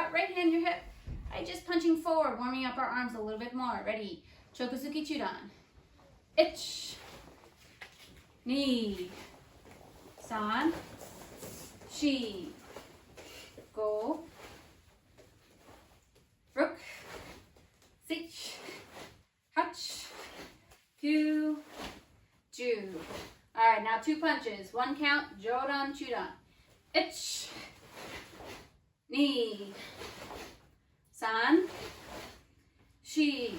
out, right hand your hip. Just punching forward, warming up our arms a little bit more. Ready? Chokuzuki Chudan. Ich. Ni. San. Shi. Go. Rook. Sich. Hutch. Kyu. Ju. All right, now 2 punches. 1 count. Jodan Chudan. Ich. Ni. San. Shi.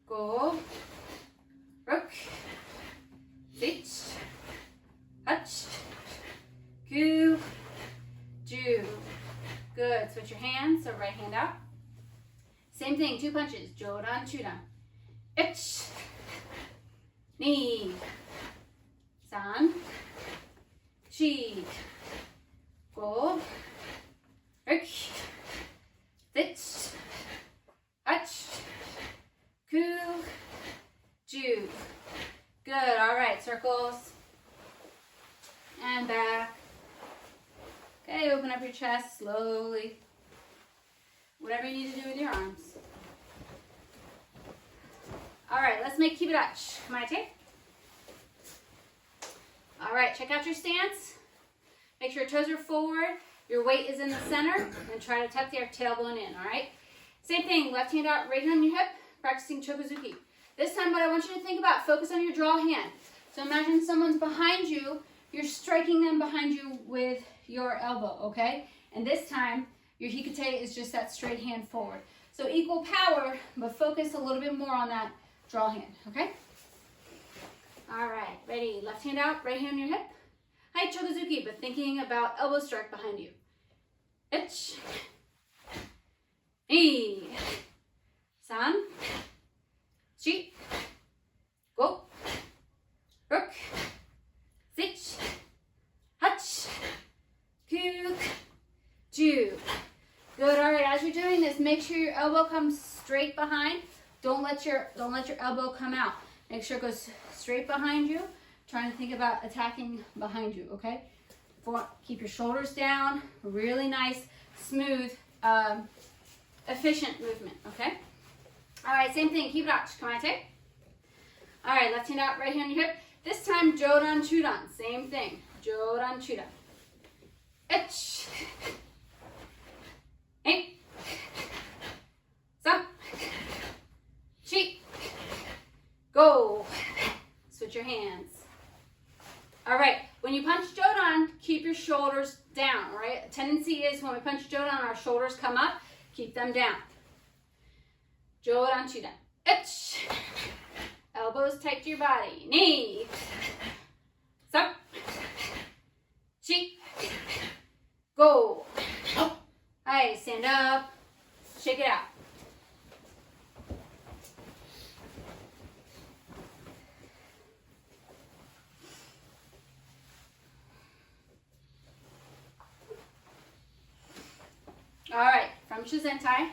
Go. Rook. Sich. Hutch. Kyu. Ju. Good. Switch your hands. So right hand out. Same thing. 2 punches. Jodan Chudan. Ich. Ni. San. Shi. Go. Rook. Sich. Hutch. Kyu. Ju. Good. All right. Circles. And back. Okay. Open up your chest slowly. Whatever you need to do with your arms. All right. Let's make kiba dachi. Come on, take. All right. Check out your stance. Make sure your toes are forward. Your weight is in the center, and try to tuck your tailbone in, all right? Same thing, left hand out, right hand on your hip, practicing chokuzuki. This time, what I want you to think about, focus on your draw hand. So imagine someone's behind you, you're striking them behind you with your elbow, okay? And this time, your hikate is just that straight hand forward. So equal power, but focus a little bit more on that draw hand, okay? All right, ready, left hand out, right hand on your hip. Hi, chokuzuki, but thinking about elbow strike behind you. Ich. Ni. San. Shi. Go. Rook. Sich. Hutch. Kyu. Ju. Good. All right. As you're doing this, make sure your elbow comes straight behind. Don't let your elbow come out. Make sure it goes straight behind you. Trying to think about attacking behind you, okay? Keep your shoulders down. Really nice, smooth, efficient movement, okay? All right, same thing. Kiba dachi. Come on, take. All right, left hand out, right hand on your hip. This time, Jodan Chudan. Same thing. Jodan Chudan. Ich. Hey. San. Shi. Go. Switch your hands. All right, when you punch Jodan, keep your shoulders down, right? A tendency is when we punch Jodan, our shoulders come up, keep them down. Jodan Chudan. Ich. Elbows tight to your body. Ni. San. Shi. Go. All right, stand up. Shake it out. All right, from Shizentai.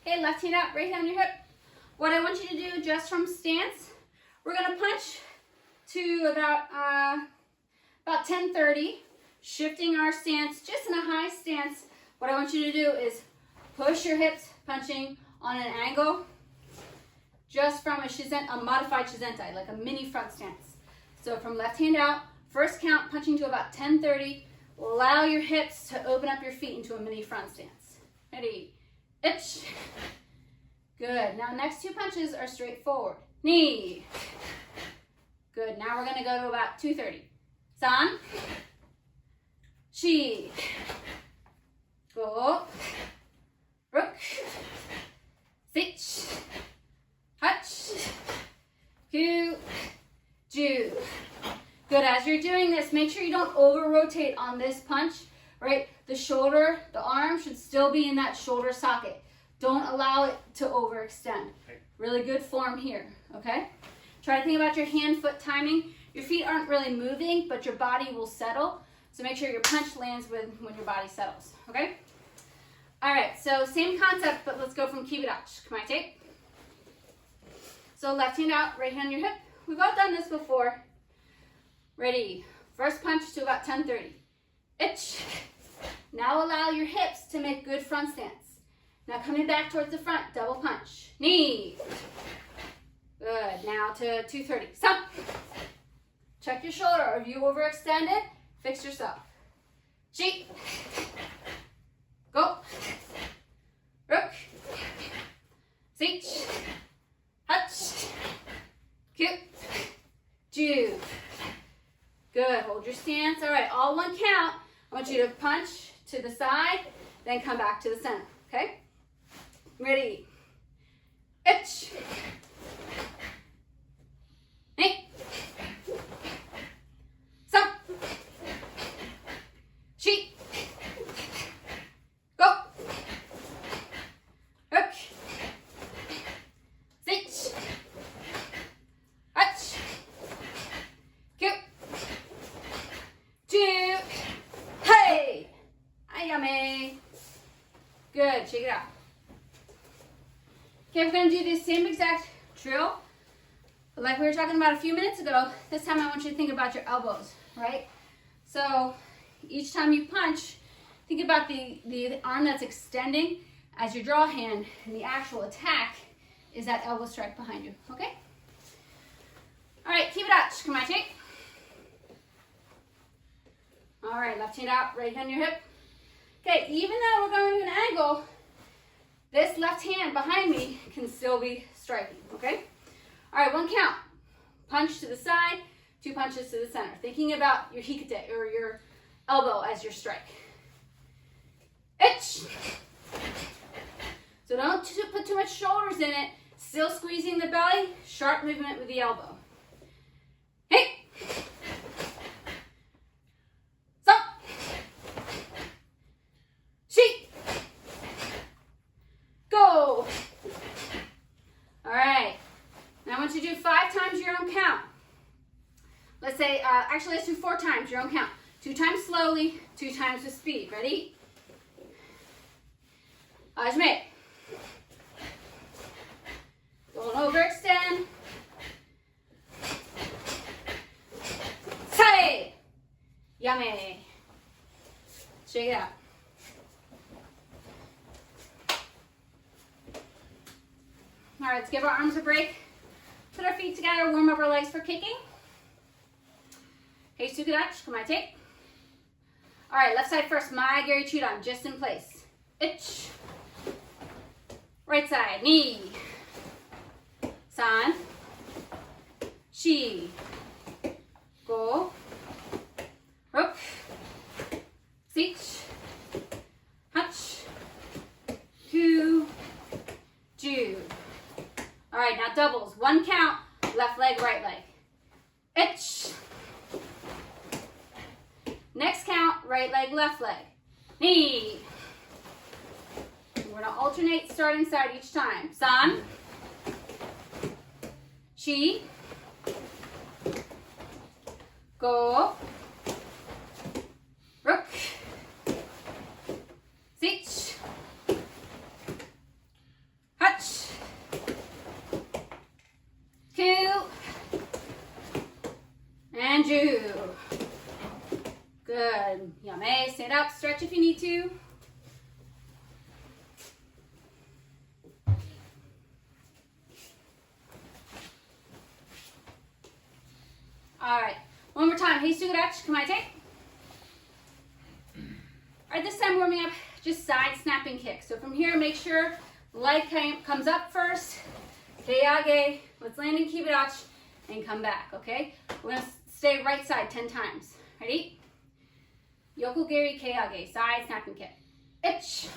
Okay, left hand out, right hand on your hip. What I want you to do just from stance, we're gonna punch to about 10:30, shifting our stance just in a high stance. What I want you to do is push your hips, punching on an angle, just from a modified Shizentai, like a mini front stance. So from left hand out, first count, punching to about 10:30. Allow your hips to open up your feet into a mini front stance. Ready? Ich. Good. Now next 2 punches are straight forward. Ni. Good. Now we're going to go to about 2:30. San. Shi. Go. Rook. Sich. Hutch. Kyu. Ju. Good. As you're doing this, make sure you don't over-rotate on this punch, right? The shoulder, the arm should still be in that shoulder socket. Don't allow it to overextend. Really good form here, okay? Try to think about your hand-foot timing. Your feet aren't really moving, but your body will settle. So make sure your punch lands when your body settles, okay? All right, so same concept, but let's go from kiba dachi. Come on, take. So left hand out, right hand on your hip. We've all done this before. Ready? First punch to about 10:30. Ich. Now allow your hips to make good front stance. Now coming back towards the front, double punch. Knee. Good. Now to 230. Stop. Check your shoulder. If you overextended, fix yourself. Shi. Go. Rook. Sich. Hutch. Cute. Ju. Good. Hold your stance. All right. All one count. I want you to punch to the side, then come back to the center. Okay? Ready. Itch. Hey. Stop. Shi. Go. Hook. Sich. Hutch. Cute. Two. Hey. Ayame. Good. Shake it out. Okay, we're going to do this same exact drill, but like we were talking about a few minutes ago, this time I want you to think about your elbows, right? So each time you punch, think about the arm that's extending as your draw hand, and the actual attack is that elbow strike behind you, okay? All right, keep it out. Come on, take. All right, left hand out, right hand on your hip. Okay, even though we're going to an angle, this left hand behind me can still be striking, okay? All right, one count. Punch to the side, 2 punches to the center. Thinking about your hikate, or your elbow as your strike. Itch. So don't put too much shoulders in it. Still squeezing the belly. Sharp movement with the elbow. Hey. Stop. Shi. Go. All right. Now I want you to do 5 times your own count. Let's say, actually let's do 4 times your own count. 2 times slowly, 2 times with speed. Ready? Ajme. Don't overextend. Sai. Yame. Shake it out. All right, let's give our arms a break. Put our feet together, warm up our legs for kicking. Hey, Sukadachi, come on, take. All right, left side first. My Gary Chudan, just in place. Itch. Right side, knee. San. Shi. Go. Rook. Sich. Hutch. Ku. Ju. All right, now doubles. 1 count, left leg, right leg. Itch. Next count, right leg, left leg. Knee. We're going to alternate starting side each time. San. Shi. Go. Rook. Sich. Hutch. Ku. And Ju. Good. Yame. Stand up. Stretch if you need to. All right. One more time. Hey, Sukadachi. Come on, take. All right. This time warming up just side snapping kicks. So from here, make sure the leg comes up first. Keiage. Let's land in Kibidachi and come back, okay? We're going to stay right side 10 times. Ready? Yokogiri Keiage. Side snapping kick. Itch.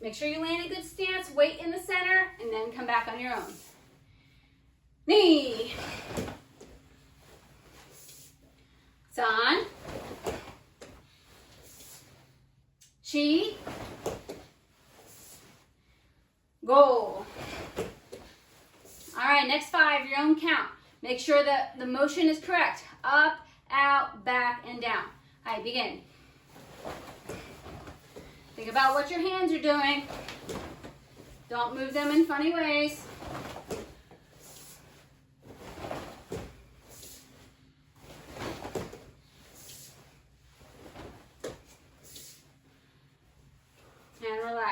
Make sure you land in good stance. Weight in the center. And then come back on your own. Knee. San. Shi. Go. All right, next 5, your own count. Make sure that the motion is correct. Up, out, back, and down. All right, begin. Think about what your hands are doing. Don't move them in funny ways.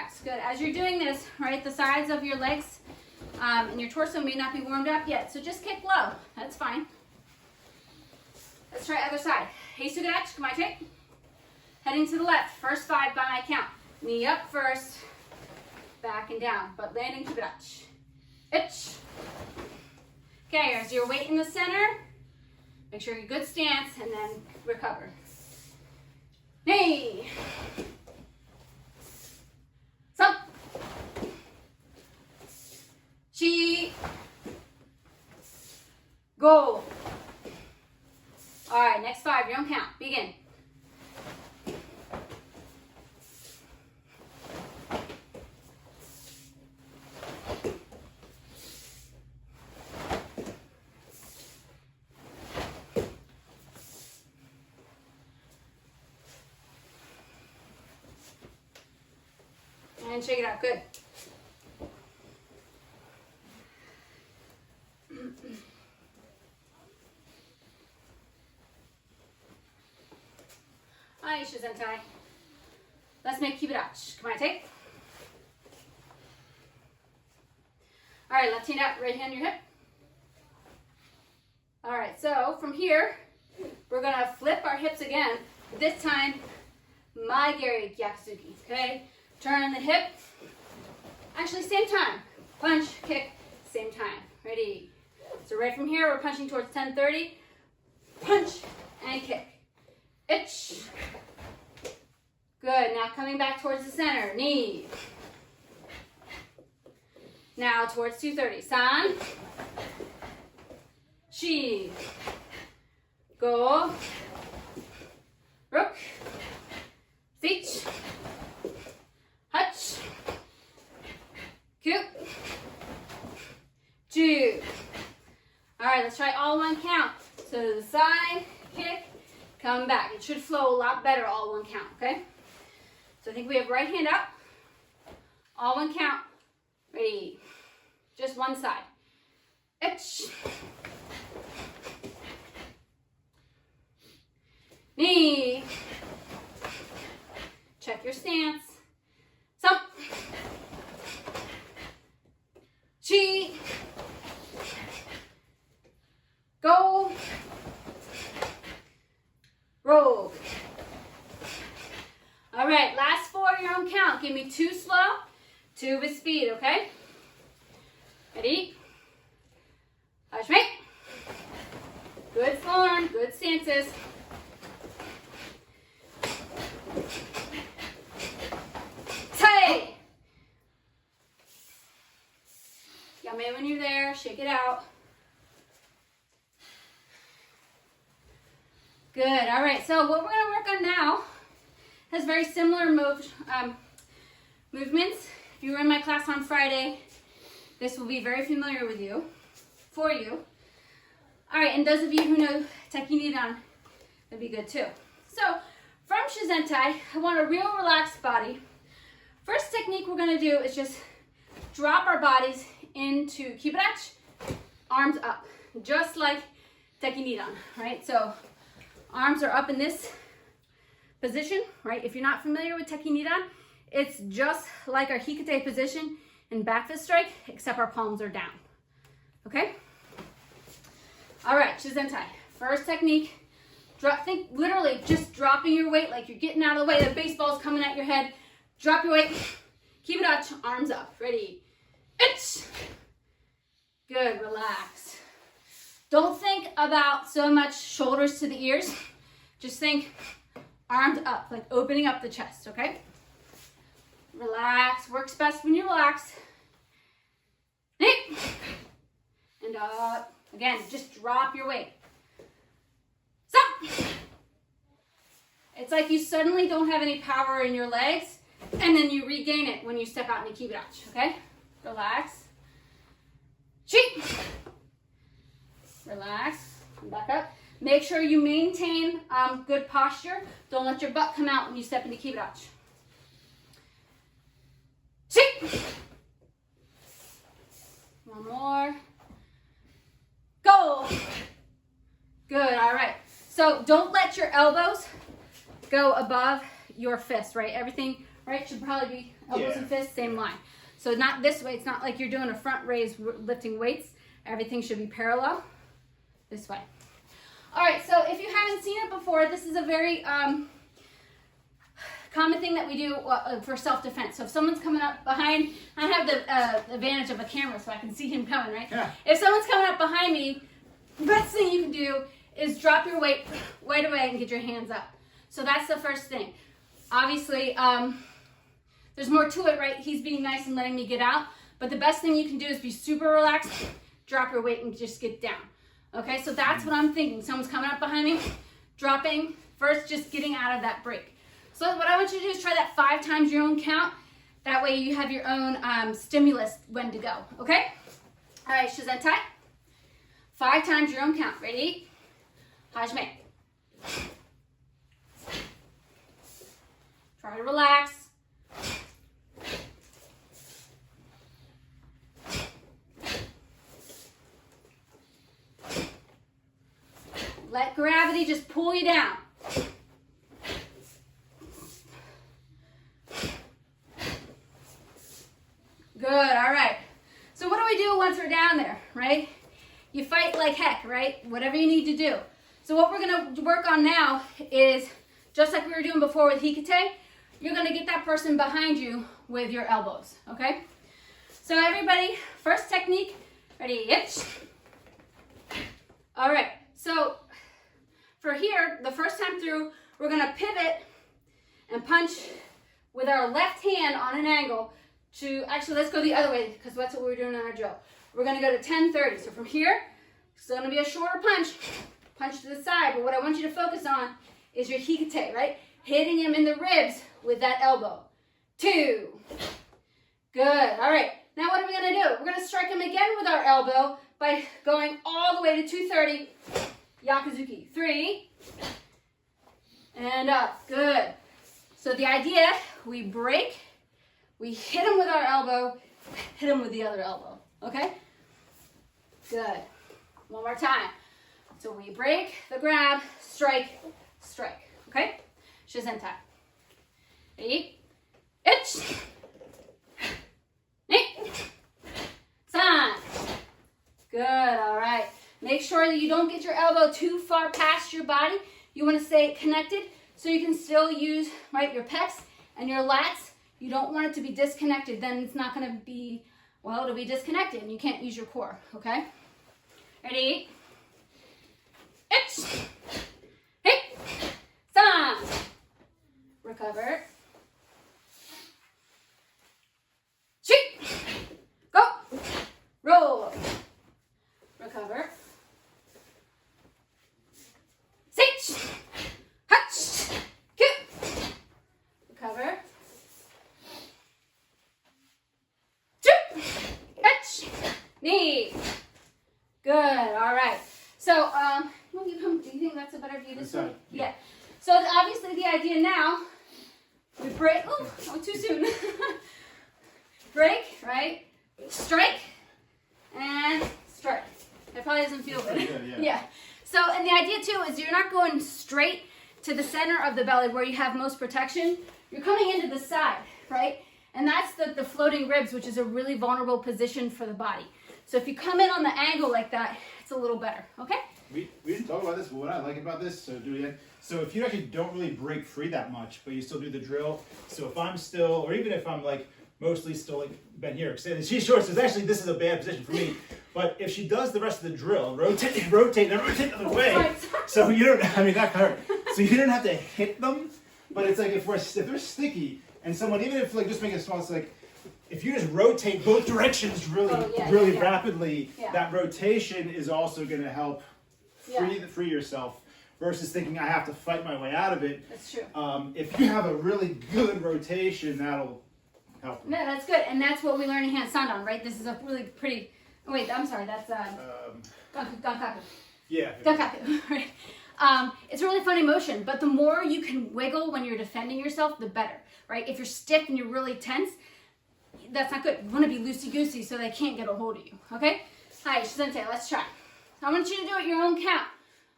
relax. Good. As you're doing this, right, the sides of your legs and your torso may not be warmed up yet, so just kick low. That's fine. Let's try other side. Heisugadachi, kamaite. Heading to the left. First 5 by my count. Knee up first, back and down, but landing kibadachi. Itch. Okay, as your weight in the center, make sure you're good stance and then recover. Hey. Some. Chi. Go. All right, next 5, your own count. Begin. And shake it out. Good. Aisha Zentai. Let's make kibadachi. Come on, take. All right, left hand out, right hand on your hip. All right, so from here, we're gonna flip our hips again. This time, Maigeri Gyakusuki, okay? Turn the hip. Actually, same time. Punch, kick, same time. Ready? So right from here, we're punching towards 10:30. Punch and kick. Itch. Good. Now coming back towards the center. Knee. Now towards 2:30. San. Shi. Go. Rook. Sich. Hutch. Kyu. Ju. All right, let's try all one count. So to the side, kick, come back. It should flow a lot better all one count, okay? So I think we have right hand up, all one count. Ready? Just one side. Itch. Knee. Check your stance. Some. Chi. Go. Roll. All right, last 4, your own count. Give me 2 slow, 2 with speed, okay? Ready? Hajime. Good form, good stances. Tay. Yame when you're there, shake it out. Good, all right, so what we're gonna work on now has very similar movements. If you were in my class on Friday, this will be very familiar for you. All right, and those of you who know Tekinidan, that'd be good too. So from Shizentai, I want a real relaxed body. First technique we're gonna do is just drop our bodies into kibadachi, arms up, just like Tekinidan, right? So arms are up in this position, right? If you're not familiar with Tekinidan, it's just like our Hikate position in back fist strike, except our palms are down, okay? All right, Shizentai. First technique, think literally just dropping your weight like you're getting out of the way. The baseball's coming at your head. Drop your weight. Kibadachi, arms up. Ready? Itch. Good, relax. Don't think about so much shoulders to the ears. Just think arms up, like opening up the chest, okay? Relax, works best when you relax. And up. Again, just drop your weight. Stop. It's like you suddenly don't have any power in your legs, and then you regain it when you step out into kibadachi, okay? Relax. Chi. Relax. Come back up. Make sure you maintain good posture. Don't let your butt come out when you step into kibadachi. Chi. One more. Go. Good, all right. So don't let your elbows go above your fist, right? Everything, right, should probably be Elbows and fists, same line. So not this way. It's not like you're doing a front raise lifting weights. Everything should be parallel this way. All right, so if you haven't seen it before, this is a very common thing that we do for self-defense. So if someone's coming up behind, I have the advantage of a camera so I can see him coming, right? Yeah. If someone's coming up behind me, the best thing you can do is drop your weight right away and get your hands up. So that's the first thing. Obviously, there's more to it, right? He's being nice and letting me get out. But the best thing you can do is be super relaxed, drop your weight and just get down. Okay, so that's what I'm thinking. Someone's coming up behind me, dropping, first just getting out of that break. So what I want you to do is try that 5 times your own count. That way you have your own stimulus when to go, okay? All right, Shizentai. 5 times your own count. Ready? Hajime. Try to relax. Let gravity just pull you down. Good, all right. So what do we do once we're down there, right? You fight like heck, right? Whatever you need to do. So what we're gonna work on now is, just like we were doing before with Hikite, you're gonna get that person behind you with your elbows, okay? So everybody, first technique, ready, itch. All right, so for here, the first time through, we're gonna pivot and punch with our left hand on an angle to, actually let's go the other way because that's what we were doing in our drill. We're gonna go to 10-30. So from here, it's gonna be a shorter punch to the side, but what I want you to focus on is your hikite, right? Hitting him in the ribs with that elbow. 2. Good, all right. Now what are we gonna do? We're gonna strike him again with our elbow by going all the way to 230, Yakuzuki. 3, and up, good. So the idea, we break, we hit him with our elbow, hit him with the other elbow, okay? Good. One more time. So we break, the grab, strike, strike, okay? Shizentai. Ready? Itch. Ni. San. Good, all right. Make sure that you don't get your elbow too far past your body. You want to stay connected so you can still use, right, your pecs and your lats. You don't want it to be disconnected, then it's not going to be, well, it'll be disconnected and you can't use your core, okay? Ready? Itch. Hey. San. Recover. Shake. Go. Roll. Recover. Sage. Hutch. Cute. Recover. Chip. Hutch. Knee. Good. All right. So, do you think that's a better view this way? Yeah. So obviously the idea now, we break. Oh, too soon. Break, right? Strike and strike. That probably doesn't feel good. Yeah. So, and the idea too is you're not going straight to the center of the belly where you have most protection. You're coming into the side, right? And that's the floating ribs, which is a really vulnerable position for the body. So if you come in on the angle like that, it's a little better, okay? We didn't talk about this, but what I like about this, so if you actually don't really break free that much, but you still do the drill, so if I'm still, or even if I'm like mostly still like bent here, because she's short, so actually this is a bad position for me, but if she does the rest of the drill, rotate, and rotate the other way, so you don't, I mean that kind of hurt, so you don't have to hit them, but it's like if they're sticky, and someone, even if like just make it small, it's like, if you just rotate both directions really rapidly, that rotation is also going to help free yourself versus thinking I have to fight my way out of it. That's true. If you have a really good rotation, that'll help. No, that's good. And that's what we learn in hand sandan, right? This is a really pretty, oh wait, I'm sorry, that's gankaku. Yeah. Gankaku, right? It's a really funny motion, but the more you can wiggle when you're defending yourself, the better, right? If you're stiff and you're really tense, that's not good. You want to be loosey-goosey so they can't get a hold of you, okay? Hi, Shizente, let's try. I want you to do it your own count,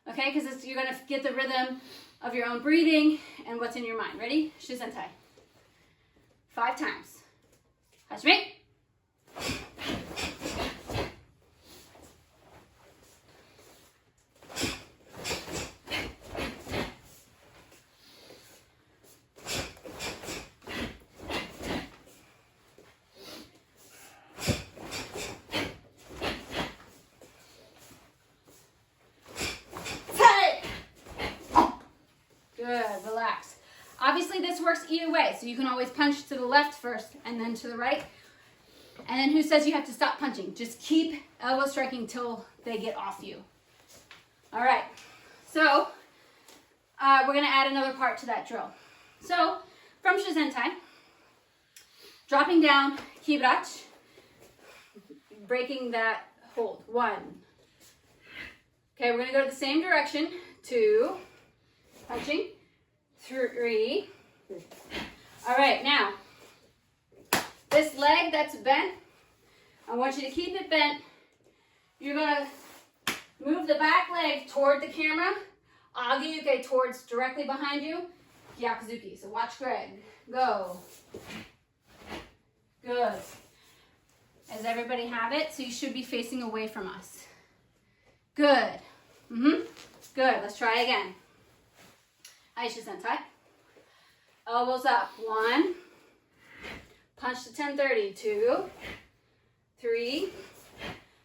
okay? Because you're going to get the rhythm of your own breathing and what's in your mind. Ready? Shizente. 5 times. Hashimi. Good, relax. Obviously this works either way, so you can always punch to the left first and then to the right. And then who says you have to stop punching? Just keep elbow striking till they get off you. All right, so we're gonna add another part to that drill. So from Shizentai, dropping down, kiba, breaking that hold, 1. Okay, we're gonna go to the same direction, 2, punching, 3. All right, now, this leg that's bent, I want you to keep it bent. You're gonna move the back leg toward the camera, agi-uke towards directly behind you, Gyakuzuki. So watch Greg, go. Good. Does everybody have it? So you should be facing away from us. Good. Good, let's try again. Aisha Sentai. Elbows up, 1. Punch to 10-30, 2, 3.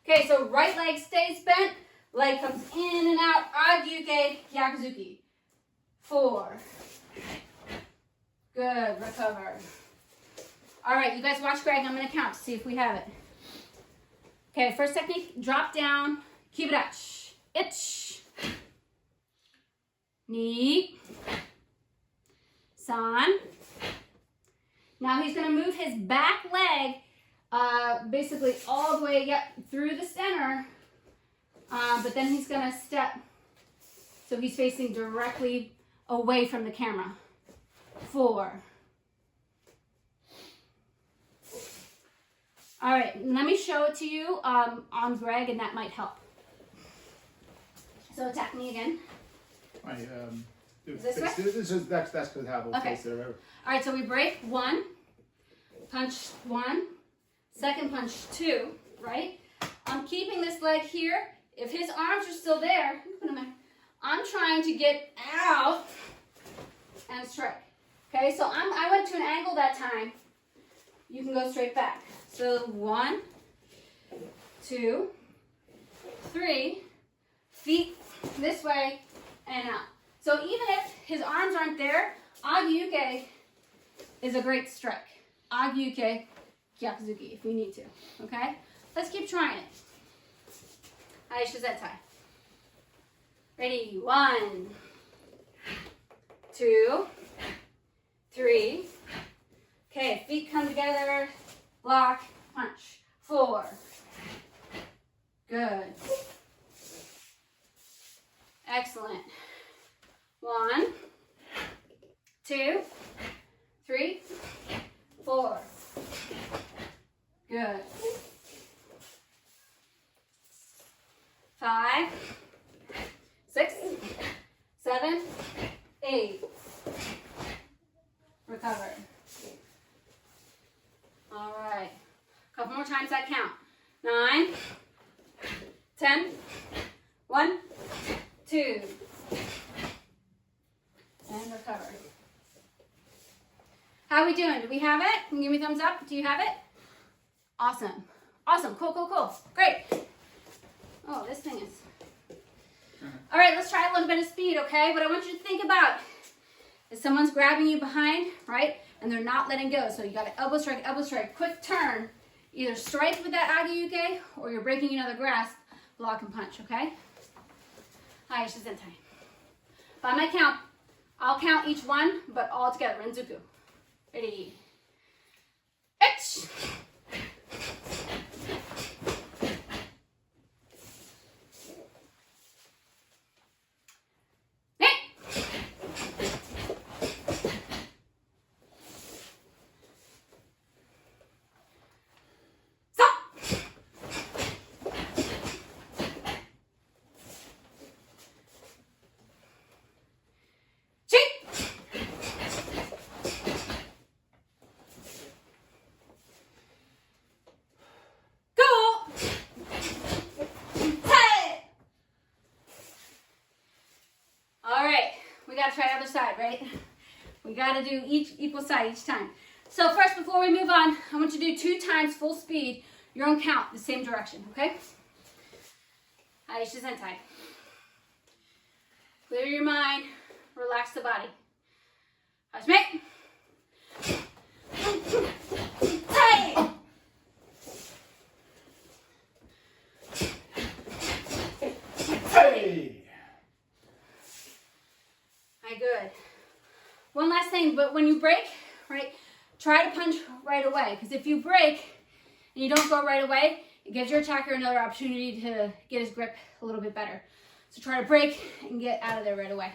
Okay, so right leg stays bent, leg comes in and out, agi-uke, Gyakuzuki. 4. Good, recover. All right, you guys watch Greg, I'm gonna count to see if we have it. Okay, first technique, drop down, kiba, ich, ni, san. Now he's gonna move his back leg basically all the way up through the center, but then he's gonna step, so he's facing directly away from the camera. 4. All right, let me show it to you on Greg, and that might help. So attack me again. This way? That's because how we'll Okay. place it or whatever. All right, so we break 1, punch 1, second punch 2, right? I'm keeping this leg here. If his arms are still there, I'm trying to get out and strike. Okay, so I went to an angle that time. You can go straight back. So 1, 2, 3, feet this way and out. So even if his arms aren't there, agi-uke is a great strike. Agi-uke, Gyakuzuki, if we need to, okay? Let's keep trying it. Aisha Zettai. Ready, 1, 2, 3. Okay, feet come together, block, punch. 4. Good. Excellent. 1, 2, 3, 4. Good. 5, 6, 7, 8. Recover. All right. A couple more times that count. 9, 10, 1, 2. And recover. How are we doing? Do we have it? Can you give me a thumbs up? Do you have it? Awesome. Awesome. Cool, cool, cool. Great. Oh, this thing is... All right, let's try a little bit of speed, okay? What I want you to think about is someone's grabbing you behind, right? And they're not letting go. So you got to elbow strike, quick turn. Either strike with that agi-uke or you're breaking another grasp, block and punch, okay? Hi, Shizentai. By my count, I'll count each one, but all together, Renzuku. Ready? Ich! gotta try other side, right? We gotta do each equal side each time. So first, before we move on, I want you to do 2 times full speed, your own count, the same direction, okay? Shizentai. Clear your mind, relax the body. Hajime. Hey! Hey! Alright, good. One last thing, but when you break, right, try to punch right away. Because if you break and you don't go right away, it gives your attacker another opportunity to get his grip a little bit better. So try to break and get out of there right away.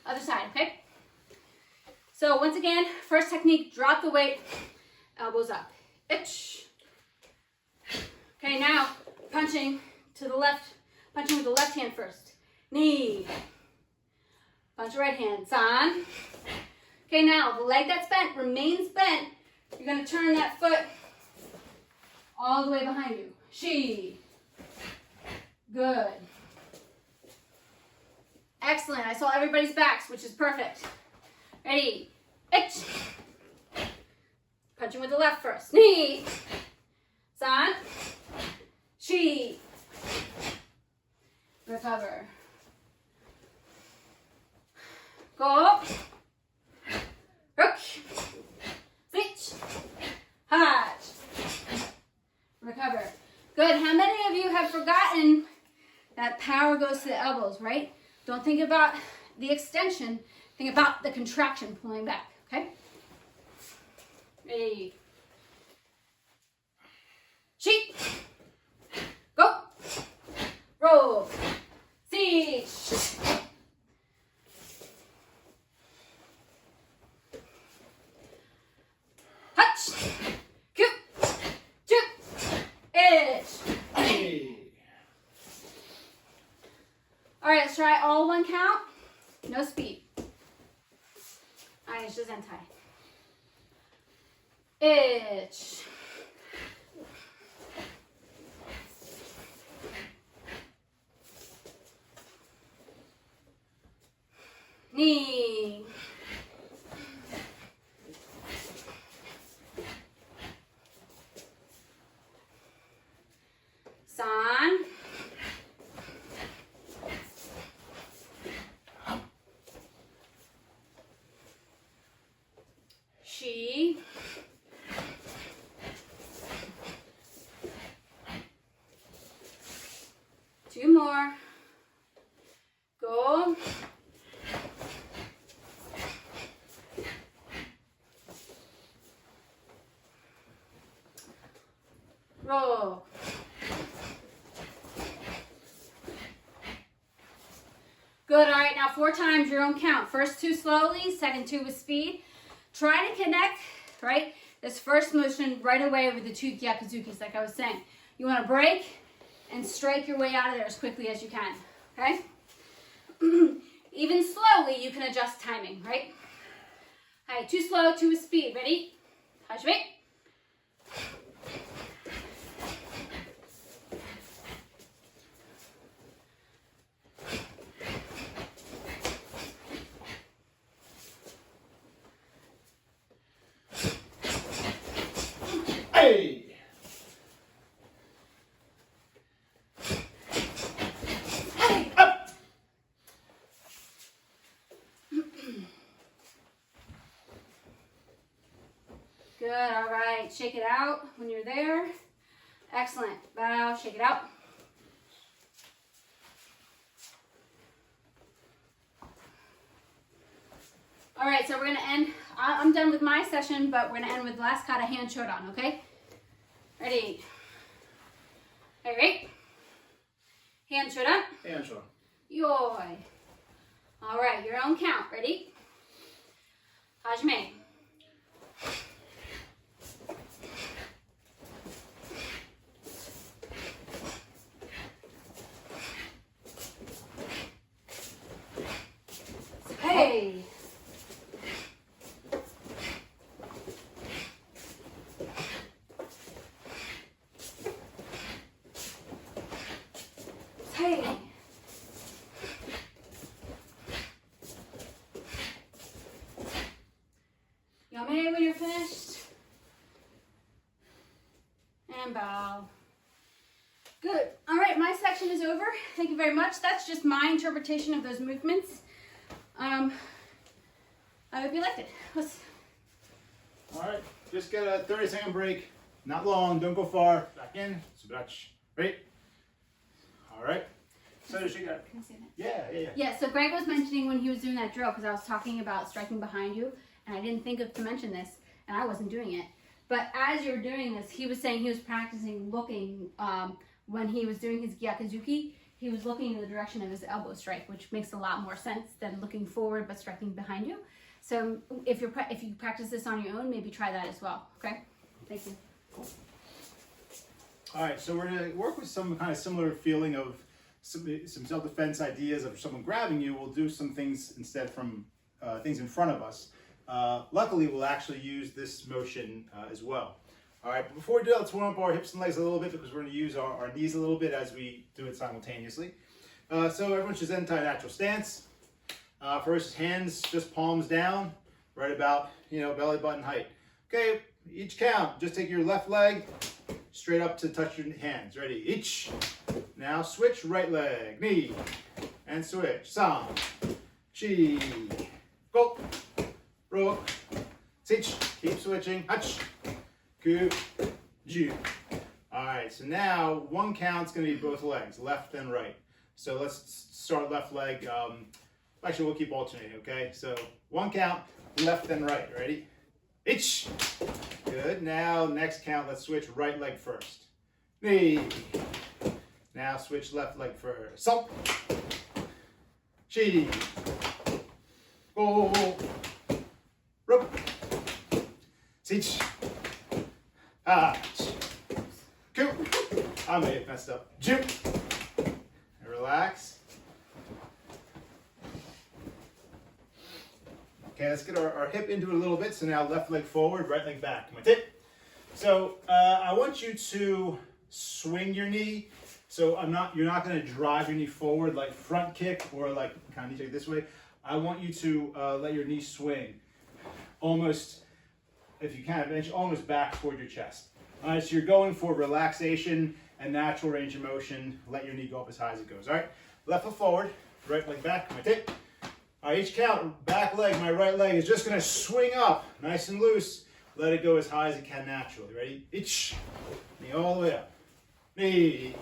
Other side, okay? So once again, first technique, drop the weight, elbows up. Itch. Okay, now punching to the left, punching with the left hand first. Knee. Punch your right hand. San. Okay, now the leg that's bent remains bent. You're going to turn that foot all the way behind you. Shi. Good. Excellent. I saw everybody's backs, which is perfect. Ready? Ich. Punching with the left first. Knee. San. Shi. Recover. Go. Rook. Switch. Hatch. Recover. Good. How many of you have forgotten that power goes to the elbows, right? Don't think about the extension. Think about the contraction, pulling back, okay? Ready. Sheet. Go. Roll. Siege. Touch. Cute. Shoot. Edge. Hey! All right, let's try all one count. No speed. Shizentai. Itch. Knee. San. Shi. Two more. Go. Roll. Good. All right, now 4 times your own count. First 2 slowly, second 2 with speed. Try to connect, right, this first motion right away with the 2 gyakuzukis, like I was saying. You want to break and strike your way out of there as quickly as you can, okay? Even slowly, you can adjust timing, right? All right, 2 slow, 2 with speed. Ready? Hajime. Hey! Hey! Up! Good, all right. Shake it out when you're there. Excellent. Bow, shake it out. All right, so we're gonna end, I'm done with my session, but we're gonna end with last kata hand shodan, okay? Ready? All right. Hand shodan. And sure. Yoi. All right, your own count. Ready? Hajime. Hey. Hey. Good. All right, my section is over. Thank you very much. That's just my interpretation of those movements. I hope you liked it. All right, just get a 30-second break. Not long, don't go far. Back in, right? All right. So Can I she got. Can I say that? Yeah. Yeah, so Greg was mentioning when he was doing that drill, because I was talking about striking behind you, and I didn't think of to mention this, and I wasn't doing it. But as you were doing this, he was saying he was practicing looking, when he was doing his gyakuzuki, he was looking in the direction of his elbow strike, which makes a lot more sense than looking forward but striking behind you. So if you practice this on your own, maybe try that as well, okay? Thank you. All right, so we're gonna work with some kind of similar feeling of some self-defense ideas of someone grabbing you. We'll do some things instead from things in front of us. Luckily, we'll actually use this motion as well. All right, but before we do that, let's warm up our hips and legs a little bit because we're going to use our knees a little bit as we do it simultaneously. So everyone should enter a natural stance. First, hands just palms down, right about belly button height. Okay, each count. Just take your left leg straight up to touch your hands. Ready? Each. Now switch right leg, knee, and switch. San, chi, go, ro, teach. Keep switching. Hach, ku, ju. All right. So now one count's going to be both legs, left and right. So let's start left leg. Actually, we'll keep alternating. Okay. So one count, left and right. Ready? Each. Good. Now next count. Let's switch right leg first. Knee. Now switch left leg first. Salt. Chi. Go. Rope. Teach. Hach. Ku. I may have messed up. Ju. Relax. Okay, let's get our hip into it a little bit. So now left leg forward, right leg back. Come on, tip. So I want you to swing your knee. So you're not going to drive your knee forward like front kick or like kind of knee kick this way. I want you to let your knee swing almost, if you can, almost back toward your chest. All right, so you're going for relaxation and natural range of motion. Let your knee go up as high as it goes. All right, left foot forward, right leg back. Come on, tip. All right, each count, back leg, my right leg is just going to swing up nice and loose. Let it go as high as it can naturally. Ready? Each. Knee all the way up. Knee.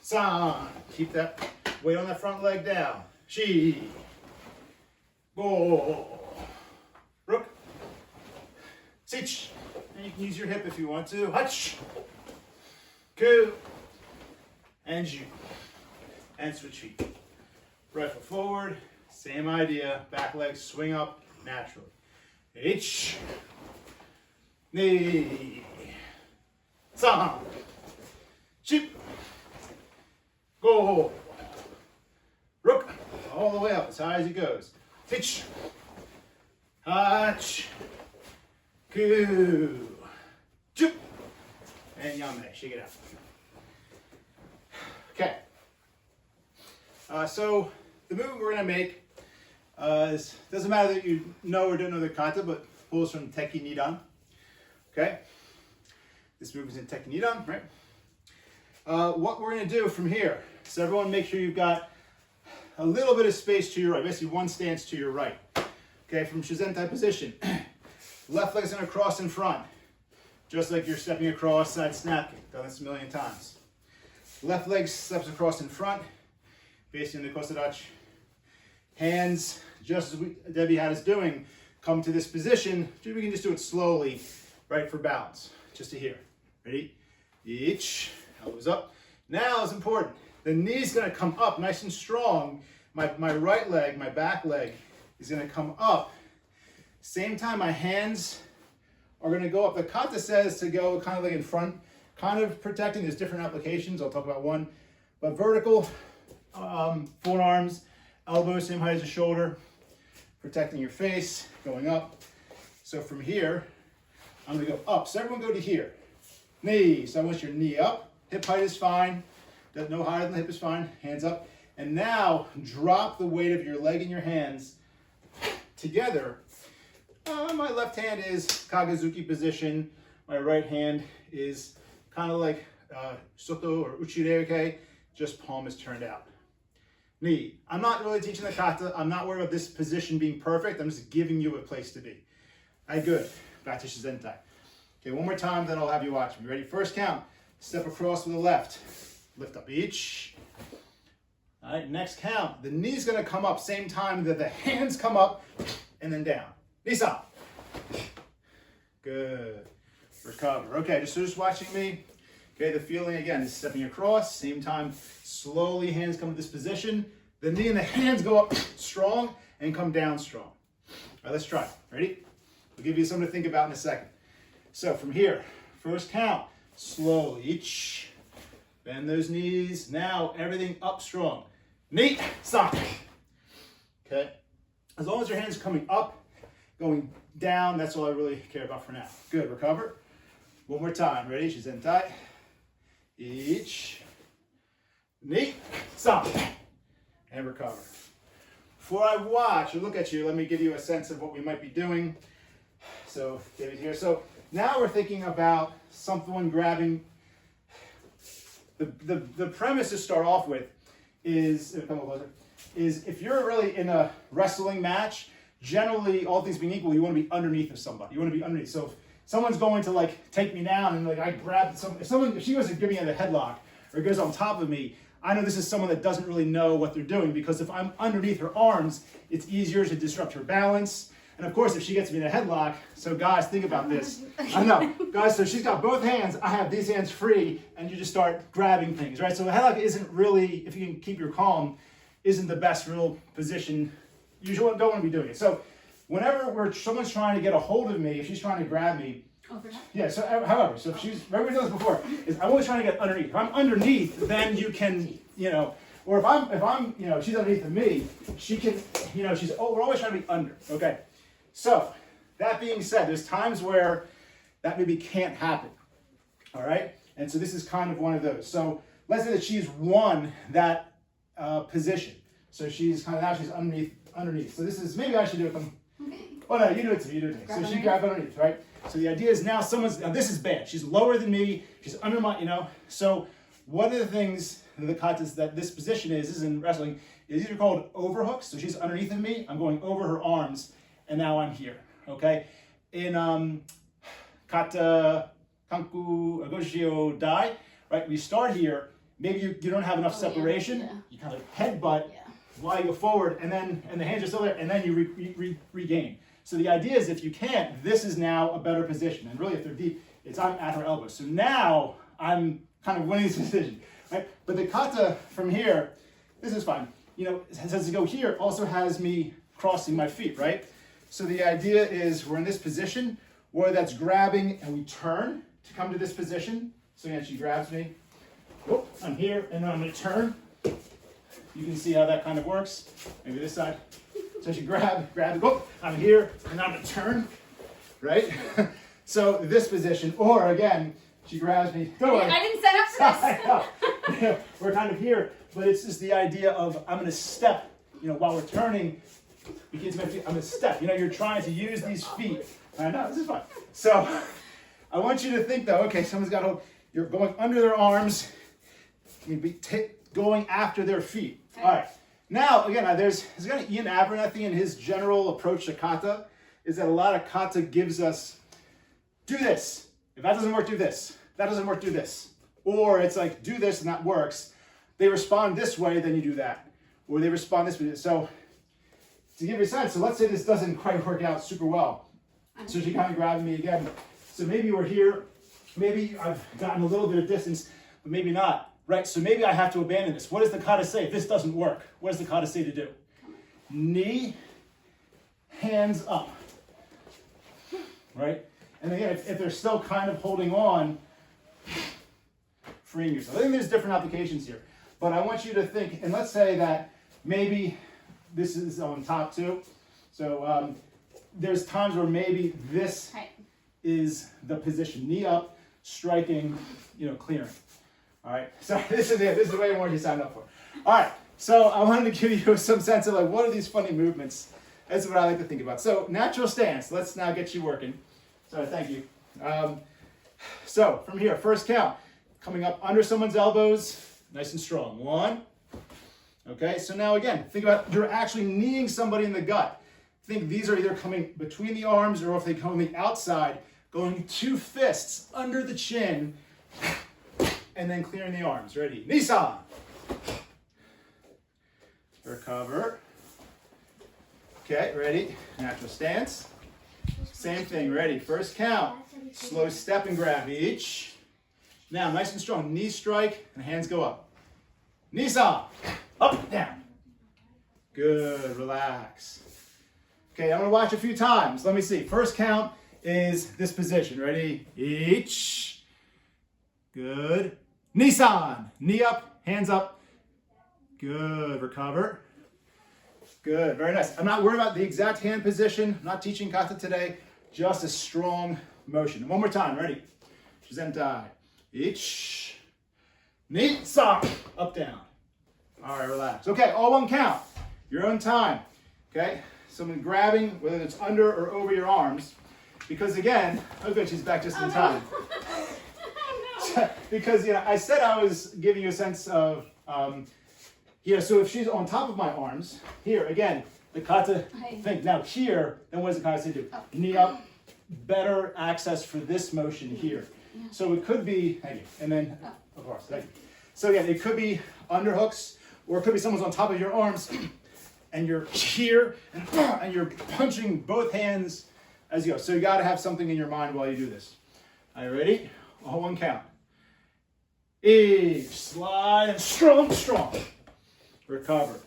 San. Keep that weight on that front leg down. Chi. Go. Rook. Sich. And you can use your hip if you want to. Hach. Ku. And ju. And switch feet. Right foot forward, same idea, back leg swing up naturally. H, knee, san, chip, go, rook, all the way up as high as it goes. Hitch, hach, ku, chip, and yame, shake it out. Okay. So the movement we're going to make doesn't matter that you know or don't know the kata, but pulls from Teki Nidan. Okay? This movement's in Teki Nidan, right? What we're going to do from here, so everyone make sure you've got a little bit of space to your right, basically one stance to your right. Okay, from Shizentai position. Left leg's going to cross in front, just like you're stepping across side snap kick. Done this a million times. Left leg steps across in front, facing the kosadachi. Hands, just as Debbie had us doing, come to this position. We can just do it slowly, right, for balance. Just to here. Ready? Each. Elbows up. Now it's important. The knee's going to come up nice and strong. My right leg, my back leg, is going to come up. Same time, my hands are going to go up. The kata says to go kind of like in front, kind of protecting. There's different applications. I'll talk about one. But vertical, forearms, elbows same height as the shoulder, protecting your face, going up. So from here, I'm going to go up. So everyone go to here. Knee. So I want your knee up. Hip height is fine. No higher than the hip is fine. Hands up. And now drop the weight of your leg and your hands together. My left hand is Kagazuki position. My right hand is kind of like soto or uchireke, just palm is turned out. Knee. I'm not really teaching the kata. I'm not worried about this position being perfect. I'm just giving you a place to be. All right, good. Back to shizentai. Okay, one more time, then I'll have you watch me. Ready? First count. Step across with the left. Lift up each. All right, next count. The knee's gonna come up same time that the hands come up and then down. Knees up. Good. Recover. Okay, just watching me. Okay, the feeling again is stepping across, same time, slowly hands come to this position. The knee and the hands go up strong and come down strong. All right, let's try. Ready? I'll give you something to think about in a second. So from here, first count, slowly, each. Bend those knees. Now everything up strong. Knee, stop. Okay, as long as your hands are coming up, going down, that's all I really care about for now. Good, recover. One more time, ready? Shizentai. Each. Knee, stop. And recover. Before I watch or look at you, let me give you a sense of what we might be doing. So, David here. So now we're thinking about someone grabbing. The premise to start off with is if you're really in a wrestling match, generally, all things being equal, you want to be underneath of somebody. You want to be underneath. So if someone's going to like take me down and like I grab if she was to give me a headlock or goes on top of me, I know this is someone that doesn't really know what they're doing, because if I'm underneath her arms, it's easier to disrupt her balance. And of course, if she gets me in a headlock, so guys, think about this. I know, guys, so she's got both hands, I have these hands free, and you just start grabbing things, right? So a headlock isn't really, if you can keep your calm, isn't the best real position. You don't want to be doing it. So whenever someone's trying to get a hold of me, if she's trying to grab me, yeah, so however, so if she's, remember we did this before, is I'm always trying to get underneath. If I'm underneath, then you can, or if I'm, she's underneath of me, she can, we're always trying to be under, okay? So, that being said, there's times where that maybe can't happen, all right? And so this is kind of one of those. So, let's say that she's won that position. So she's kind of, now she's underneath. So this is, maybe I should do it. Okay. Oh no, you do it to me, So she grabbed underneath, right? So the idea is now now this is bad. She's lower than me, she's under my, So one of the things that the katas that this position is in wrestling, is these are called overhooks. So she's underneath of me, I'm going over her arms, and now I'm here, okay? In kata, kanku, agoshio, dai, right? We start here, maybe you don't have enough separation, you kind of headbutt while you go forward, and the hands are still there, and then you regain. So the idea is, if you can't, this is now a better position. And really, if they're deep, I'm at her elbow. So now I'm kind of winning this position, right? But the kata from here, this is fine. As to go here, also has me crossing my feet, right? So the idea is we're in this position where that's grabbing, and we turn to come to this position. So again, she grabs me. Whoop, I'm here, and then I'm going to turn. You can see how that kind of works. Maybe this side. So she grab, whoop, I'm here, and I'm going to turn, right? So this position, or again, she grabs me. Go away. I didn't set up for this. We're kind of here, but it's just the idea of I'm going to step, while we're turning. I'm going to step. You're trying to use these feet. I know, this is fun. So I want you to think, though, okay, someone's got hold. You're going under their arms. Going after their feet. Okay. All right. Now, again, there's kind of Ian Abernathy in his general approach to kata, is that a lot of kata gives us, do this. If that doesn't work, do this. If that doesn't work, do this. Or it's like, do this and that works. They respond this way, then you do that. Or they respond this way. So, to give you a sense, so let's say this doesn't quite work out super well. So she kind of grabbed me again. So maybe we're here. Maybe I've gotten a little bit of distance, but maybe not. Right, so maybe I have to abandon this. What does the kata say if this doesn't work? What does the kata say to do? Knee, hands up. Right? And again, if they're still kind of holding on, freeing yourself. I think there's different applications here. But I want you to think, and let's say that maybe this is on top too. So there's times where maybe this is the position. Knee up, striking, clearing. All right, so this is it. This is the way I want you to sign up for. All right, so I wanted to give you some sense of what are these funny movements? That's what I like to think about. So natural stance. Let's now get you working. So thank you. So from here, first count. coming up under someone's elbows, nice and strong. 1. Okay, so now again, think about you're actually kneeing somebody in the gut. Think these are either coming between the arms or if they come on the outside, going 2 fists under the chin and then clearing the arms. Ready? Nisan. Recover. Okay, ready? Natural stance. Same thing, ready? First count. Slow step and grab each. Now, nice and strong. Knee strike and hands go up. Nisan. Up, down. Good, relax. Okay, I'm gonna watch a few times. Let me see. First count is this position. Ready? Each. Good. Nisan. Knee up, hands up. Good, recover. Good, very nice. I'm not worried about the exact hand position. I'm not teaching kata today. Just a strong motion. One more time, ready? Shizentai. Each. Nisan. Up, down. All right, relax. Okay, all one count. Your own time. Okay, someone grabbing, whether it's under or over your arms. Because again, oh good, she's back just in time. Because, I said I was giving you a sense of, so if she's on top of my arms, here, again, the kata thing. Now here, then what does the kata say do? Knee up, better access for this motion here. So it could be, thank you, and then, of course, thank you. So again, it could be underhooks, or it could be someone's on top of your arms, and you're here, and you're punching both hands as you go. So you gotta have something in your mind while you do this. Are you ready? All one count. Each, slide, and strong, strong. Recover.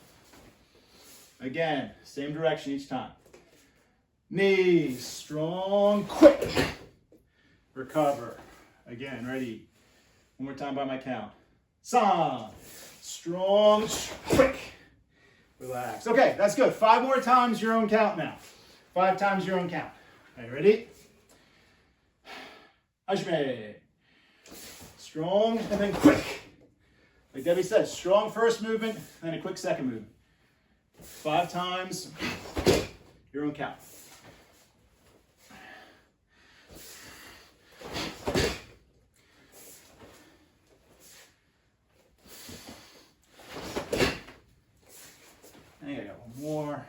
Again, same direction each time. Knees, strong, quick. Recover. Again, ready. One more time by my count. San, strong, quick. Relax. Okay, that's good. 5 more times your own count now. 5 times your own count. Okay, ready? Hajime. Strong and then quick. Like Debbie said, strong first movement and a quick second movement. 5 times your own count. I think I got one more.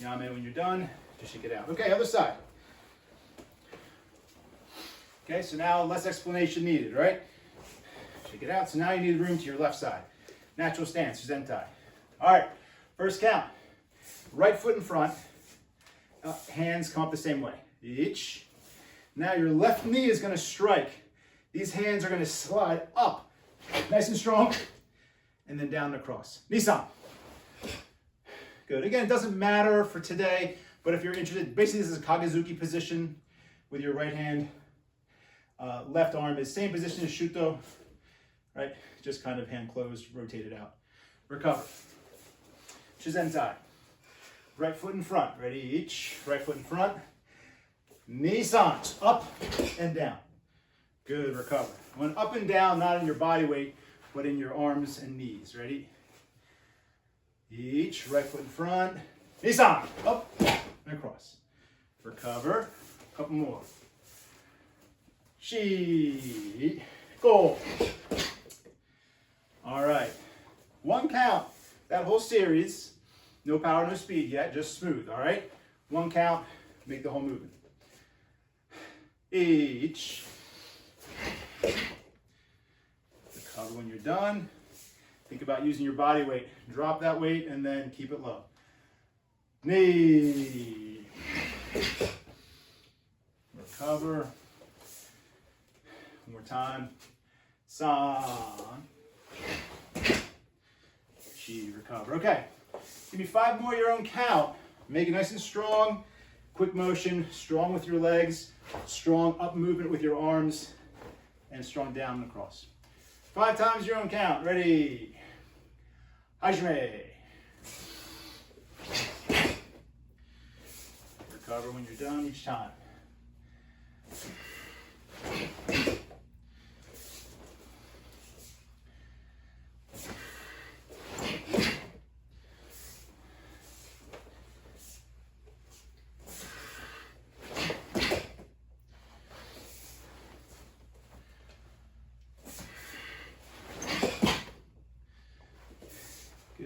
Yame, when you're done, just shake it out. Okay, other side. Okay, so now less explanation needed, right? Shake it out. So now you need room to your left side. Natural stance, Zentai. All right, first count. Right foot in front. Hands come up the same way. Each. Now your left knee is going to strike. These hands are going to slide up. Nice and strong. And then down and across. Nisan. Good. Again, it doesn't matter for today, but if you're interested, basically this is a Kagezuki position with your right hand. Left arm is same position as Shuto, right? Just kind of hand closed, rotated out. Recover. Shizentai. Right foot in front. Ready? Each. Right foot in front. Nisan. Up and down. Good. Recover. When up and down, not in your body weight, but in your arms and knees. Ready? Each. Right foot in front. Nisan. Up and across. Recover. Couple more. Shi. Go. All right. One count. That whole series. No power, no speed yet. Just smooth. All right. One count. Make the whole movement. Each. Recover when you're done. Think about using your body weight. Drop that weight and then keep it low. Knee. Recover. One more time. San. Chi. Recover. Okay. Give me 5 more your own count. Make it nice and strong. Quick motion. Strong with your legs. Strong up movement with your arms. And strong down and across. 5 times your own count. Ready. Hajime. Recover when you're done each time.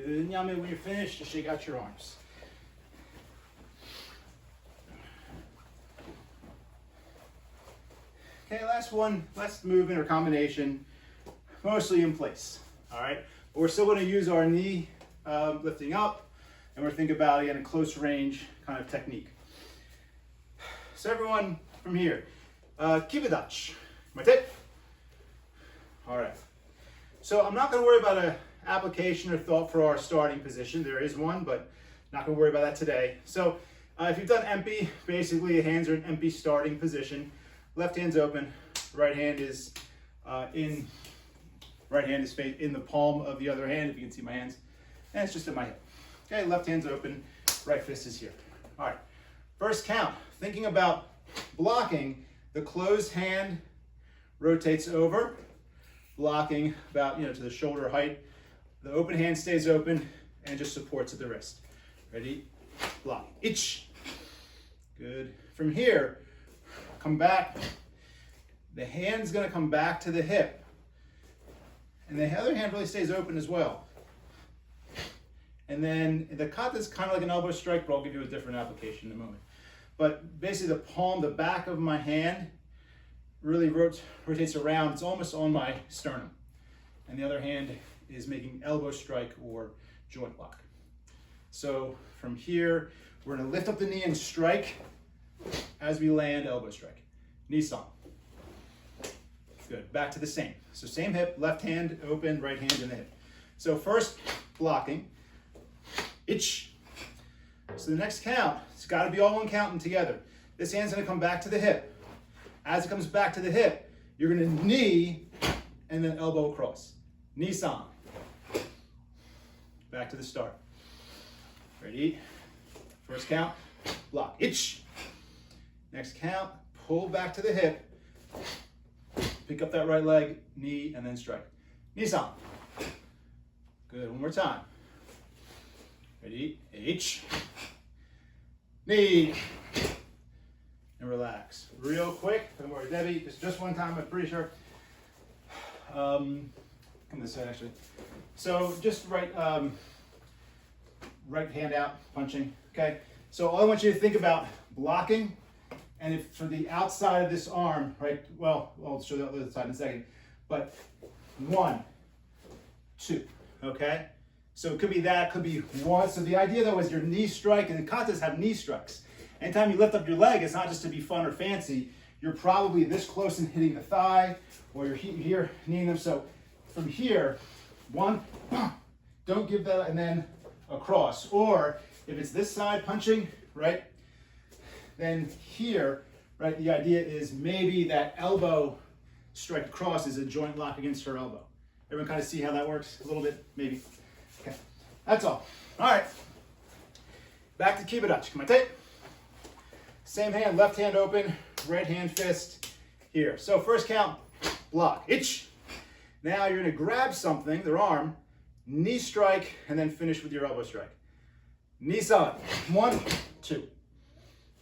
Good. Nyame, when you're finished, just shake out your arms. Okay, last one, last movement or combination, mostly in place. All right, but we're still going to use our knee lifting up, and we're thinking about, again, a close range kind of technique. So everyone from here, kiba dachi. Mate. All right. So I'm not going to worry about an application or thought for our starting position. There is one, but not going to worry about that today. So if you've done empty, basically hands are in empty starting position. Left hand's open. Right hand is in the palm of the other hand, if you can see my hands. And it's just in my hip. Okay, left hand's open. Right fist is here. All right. First count. Thinking about blocking, the closed hand rotates over, blocking about to the shoulder height. The open hand stays open and just supports at the wrist. Ready? Block. Ich. Good. From here, come back. The hand's going to come back to the hip. And the other hand really stays open as well. And then the kata is kind of like an elbow strike, but I'll give you a different application in a moment. But basically the palm, the back of my hand really rotates around. It's almost on my sternum. And the other hand is making elbow strike or joint lock. So from here, we're going to lift up the knee and strike as we land, elbow strike. Knee song. Good. Back to the same. So same hip, left hand open, right hand in the hip. So first, blocking. Ich. So the next count, it's got to be all one count and together. This hand's going to come back to the hip. As it comes back to the hip, you're going to knee and then elbow across. Knee song. Back to the start. Ready? First count, block. Ich. Next count, pull back to the hip. Pick up that right leg, knee, and then strike. Knee song. Good. One more time. Ready? H. Knee. And relax. Real quick. Don't worry, Debbie. Just one time, I'm pretty sure. Come this side, actually. So just right hand out, punching. Okay. So all I want you to think about blocking, and if for the outside of this arm, right? Well, I'll show the other side in a second. But 1, 2. Okay. So it could be that, could be 1. So the idea though is your knee strike, and the katas have knee strikes. Anytime you lift up your leg, it's not just to be fun or fancy. You're probably this close and hitting the thigh, or you're here kneeing them. So from here, 1, don't give that, and then across. Or if it's this side punching, right? Then here, right? The idea is maybe that elbow strike across is a joint lock against her elbow. Everyone kind of see how that works? A little bit, maybe. Okay, that's all. All right, back to kiba dachi. Come on, take. Same hand, left hand open, right hand fist here. So first count, block. Ich. Now you're going to grab something, their arm, knee strike, and then finish with your elbow strike. Knee side. 1, 2.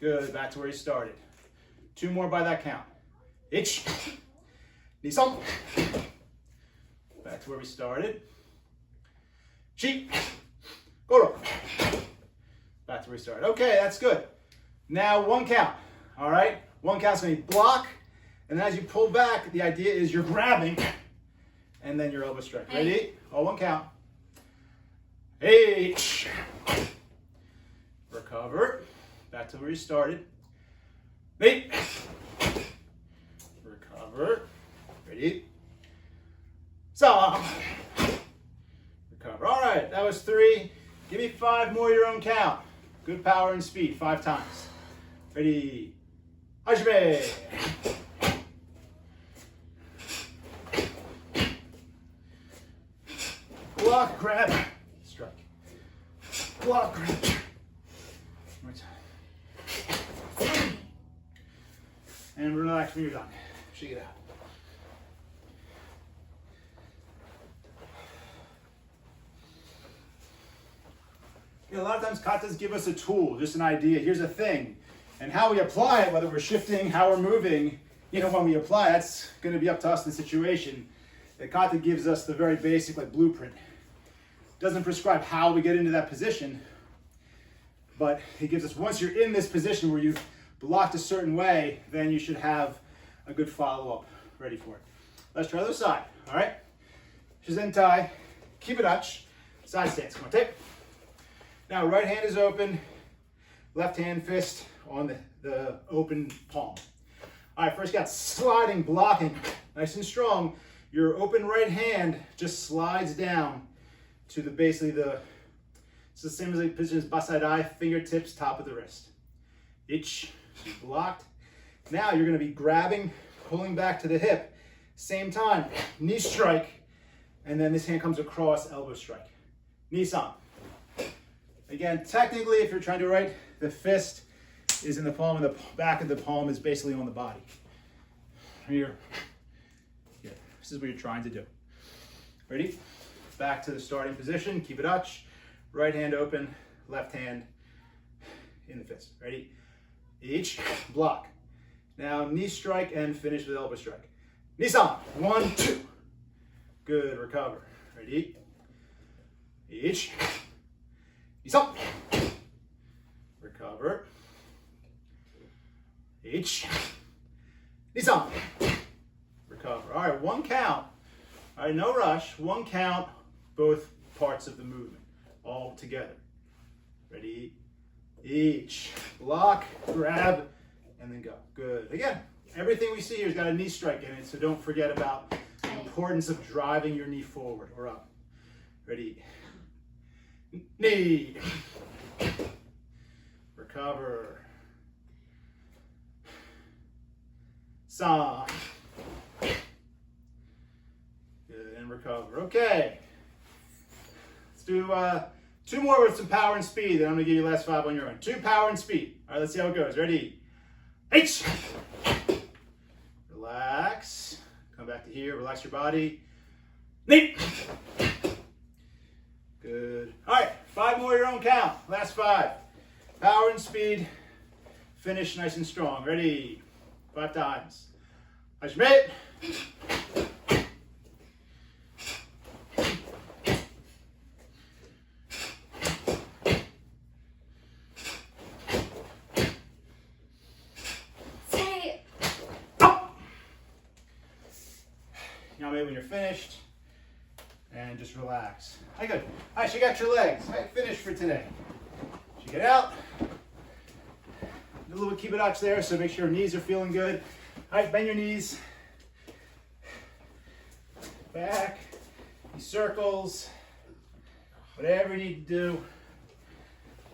Good. Back to where you started. 2 more by that count. Ich. Knee side. Back to where we started. Chi. Goro. Back to where we started. Okay, that's good. Now 1 count. All right? 1 count's going to be block. And then as you pull back, the idea is you're grabbing and then your elbow strike. Ready? All 1 count. H. Recover. Back to where you started. 8. Recover. Ready? Song. Recover. All right, that was 3. Give me 5 more your own count. Good power and speed. 5 times. Ready? Hajime. Block, grab, strike. Block, grab. One more time. And relax when you're done. Shake it out. A lot of times katas give us a tool, just an idea. Here's a thing. And how we apply it, whether we're shifting, how we're moving, when we apply, that's going to be up to us in the situation. The kata gives us the very basic, blueprint. doesn't prescribe how we get into that position, but it gives us, once you're in this position where you've blocked a certain way, then you should have a good follow-up ready for it. Let's try the other side, all right? Shizentai, kiba dachi, side stance. Come on, take. Now, right hand is open, left hand fist on the open palm. All right, first got sliding, blocking, nice and strong. Your open right hand just slides down to basically it's the same as the position as basai-dai, fingertips, top of the wrist. Each blocked. Now you're gonna be grabbing, pulling back to the hip. Same time, knee strike, and then this hand comes across, elbow strike. Knee-san. Again, technically, if you're trying to right, the fist is in the palm and the back of the palm is basically on the body. Here. Yeah, this is what you're trying to do. Ready? Back to the starting position, kiba dachi. Right hand open, left hand in the fist. Ready? Each block. Now knee strike and finish with elbow strike. Knee-san. 1, 2. Good, recover. Ready? Each. Knee-san. Recover. Each. Knee-san. Recover. All right, 1 count. All right, no rush. 1 count, both parts of the movement, all together. Ready? Each. Block, grab, and then go. Good. Again, everything we see here has got a knee strike in it, so don't forget about the importance of driving your knee forward or up. Ready? Knee. Recover. San. Good, and recover. Okay. Let's do 2 more with some power and speed, then I'm gonna give you the last 5 on your own. 2 power and speed. All right, let's see how it goes. Ready? H. Relax. Come back to here, relax your body. Knee. Good. All right, 5 more your own count. Last 5. Power and speed. Finish nice and strong. Ready? 5 times. Hajime. Now maybe when you're finished, and just relax. All right, good. All right, she got your legs. All right, finished for today. She get out. A little bit kiba dachi there, so make sure your knees are feeling good. All right, bend your knees. Back. These circles. Whatever you need to do.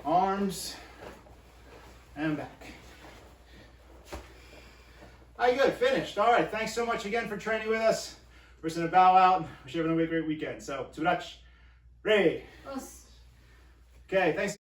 Arms. And back. All right, good. Finished. All right, thanks so much again for training with us. We're just going to bow out. Wish you everyone a great weekend. So, kiba dachi. Ready. Okay, thanks.